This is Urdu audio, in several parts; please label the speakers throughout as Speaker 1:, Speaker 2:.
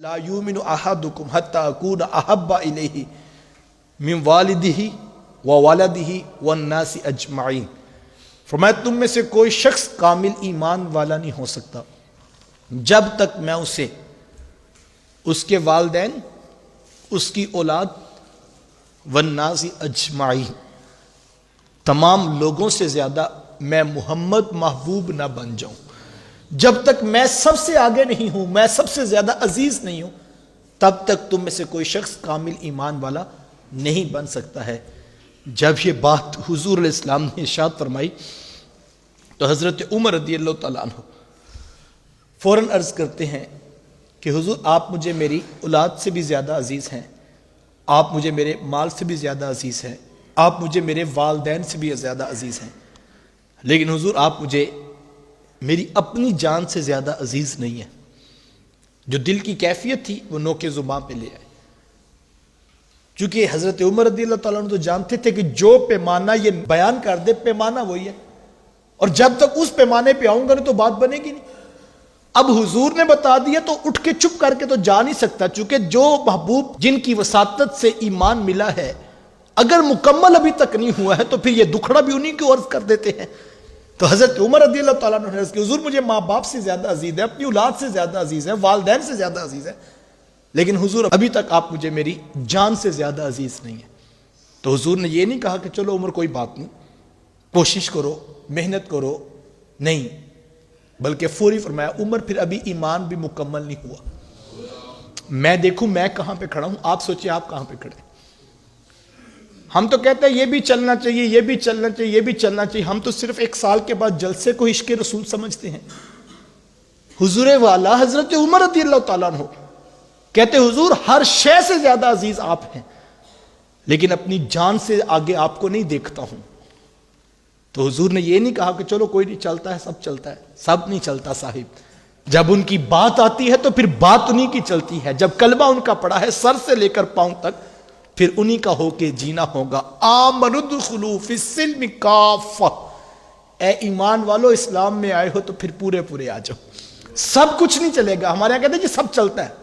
Speaker 1: لا یؤمن احدکم حتی اکون احب الیہ من والدہ وولدہ والناس اجمعین۔ فرمایا تم میں سے کوئی شخص کامل ایمان والا نہیں ہو سکتا جب تک میں اسے اس کے والدین، اس کی اولاد، والناس اجمعین، تمام لوگوں سے زیادہ میں محمد محبوب نہ بن جاؤں۔ جب تک میں سب سے آگے نہیں ہوں، میں سب سے زیادہ عزیز نہیں ہوں، تب تک تم میں سے کوئی شخص کامل ایمان والا نہیں بن سکتا ہے۔ جب یہ بات حضور علیہ السلام نے ارشاد فرمائی تو حضرت عمر رضی اللہ تعالیٰ عنہ فوراً عرض کرتے ہیں کہ حضور آپ مجھے میری اولاد سے بھی زیادہ عزیز ہیں، آپ مجھے میرے مال سے بھی زیادہ عزیز ہیں، آپ مجھے میرے والدین سے بھی زیادہ عزیز ہیں، لیکن حضور آپ مجھے میری اپنی جان سے زیادہ عزیز نہیں ہے۔ جو دل کی کیفیت تھی وہ نوک زباں پہ لے آئے، چونکہ حضرت عمر رضی اللہ تعالیٰ عنہ تو جانتے تھے کہ جو پیمانہ یہ بیان کر دے پیمانہ وہی ہے، اور جب تک اس پیمانے پہ آؤں گا نہیں تو بات بنے گی نہیں۔ اب حضور نے بتا دیا تو اٹھ کے چپ کر کے تو جا نہیں سکتا، چونکہ جو محبوب جن کی وساطت سے ایمان ملا ہے اگر مکمل ابھی تک نہیں ہوا ہے تو پھر یہ دکھڑا بھی انہی کو عرض کر دیتے ہیں۔ تو حضرت عمر رضی اللہ تعالیٰ عنہ نے عرض کہ حضور مجھے ماں باپ سے زیادہ عزیز ہے، اپنی اولاد سے زیادہ عزیز ہے، والدین سے زیادہ عزیز ہے، لیکن حضور ابھی تک آپ مجھے میری جان سے زیادہ عزیز نہیں ہے۔ تو حضور نے یہ نہیں کہا کہ چلو عمر کوئی بات نہیں، کوشش کرو، محنت کرو، نہیں، بلکہ فوری فرمایا عمر پھر ابھی ایمان بھی مکمل نہیں ہوا، میں دیکھوں میں کہاں پہ کھڑا ہوں، آپ سوچیں آپ کہاں پہ کھڑے ہیں۔ ہم تو کہتے ہیں یہ بھی چلنا چاہیے، یہ بھی چلنا چاہیے، یہ بھی چلنا چاہیے، ہم تو صرف ایک سال کے بعد جلسے کو عشق رسول سمجھتے ہیں۔ حضور والا حضرت عمر رضی اللہ تعالیٰ عنہ کہتے حضور ہر شے سے زیادہ عزیز آپ ہیں، لیکن اپنی جان سے آگے آپ کو نہیں دیکھتا ہوں۔ تو حضور نے یہ نہیں کہا کہ چلو کوئی نہیں، چلتا ہے سب چلتا ہے، سب نہیں چلتا صاحب۔ جب ان کی بات آتی ہے تو پھر بات انہی کی چلتی ہے، جب کلمہ ان کا پڑا ہے سر سے لے کر پاؤں تک پھر انہی کا ہو کے جینا ہوگا۔ آمنوا ادخلوا فی السلم کافہ، اے ایمان والو اسلام میں آئے ہو تو پھر پورے پورے آ جاؤ۔ سب کچھ نہیں چلے گا، ہمارے یہاں کہتے ہیں کہ سب چلتا ہے،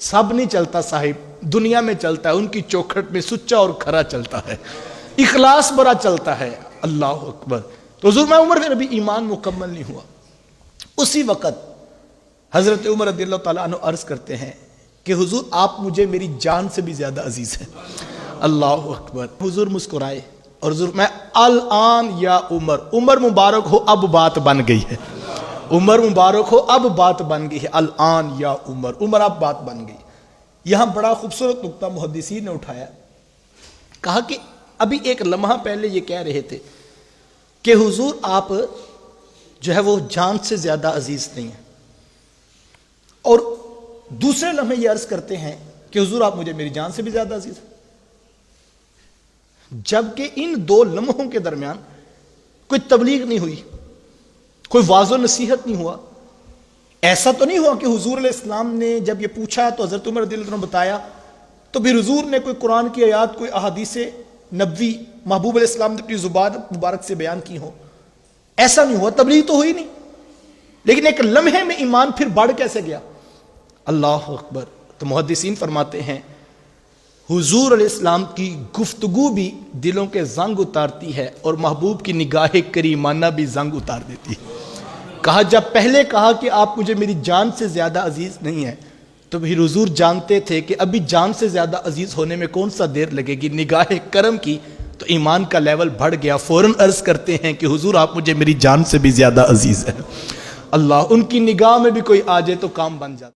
Speaker 1: سب نہیں چلتا صاحب، دنیا میں چلتا ہے، ان کی چوکھٹ میں سچا اور کھرا چلتا ہے، اخلاص برا چلتا ہے۔ اللہ اکبر۔ تو حضور میں عمر پھر ابھی ایمان مکمل نہیں ہوا۔ اسی وقت حضرت عمر رضی اللہ تعالیٰ عنہ عرض کرتے ہیں کہ حضور آپ مجھے میری جان سے بھی زیادہ عزیز ہیں۔ اللہ اکبر۔ حضور مسکرائے اور حضور میں الان یا عمر، عمر مبارک ہو اب بات بن گئی ہے، عمر مبارک ہو اب بات بن گئی ہے، الان یا عمر، عمر اب بات بن گئی۔ یہاں بڑا خوبصورت نقطہ محدثین نے اٹھایا، کہا کہ ابھی ایک لمحہ پہلے یہ کہہ رہے تھے کہ حضور آپ جو ہے وہ جان سے زیادہ عزیز نہیں ہیں، اور دوسرے لمحے یہ عرض کرتے ہیں کہ حضور آپ مجھے میری جان سے بھی زیادہ عزیز ہیں، جبکہ ان دو لمحوں کے درمیان کوئی تبلیغ نہیں ہوئی، کوئی واعظ و نصیحت نہیں ہوا۔ ایسا تو نہیں ہوا کہ حضور علیہ السلام نے جب یہ پوچھا تو حضرت عمر رضی اللہ عنہ نے بتایا تو پھر حضور نے کوئی قرآن کی آیات، کوئی احادیث نبوی محبوب علیہ السلام نے اپنی زبان مبارک سے بیان کی ہو، ایسا نہیں ہوا، تبلیغ تو ہوئی نہیں، لیکن ایک لمحے میں ایمان پھر بڑھ کیسے گیا۔ اللہ اکبر۔ تو محدثین فرماتے ہیں حضور علیہ السلام کی گفتگو بھی دلوں کے زنگ اتارتی ہے اور محبوب کی نگاہ کریمانہ بھی زنگ اتار دیتی ہے۔ کہا جب پہلے کہا کہ آپ مجھے میری جان سے زیادہ عزیز نہیں ہیں تو پھر حضور جانتے تھے کہ ابھی جان سے زیادہ عزیز ہونے میں کون سا دیر لگے گی، نگاہ کرم کی تو ایمان کا لیول بڑھ گیا۔ فوراً عرض کرتے ہیں کہ حضور آپ مجھے میری جان سے بھی زیادہ عزیز ہیں۔ اللہ، ان کی نگاہ میں بھی کوئی آ جائے تو کام بن جاتا۔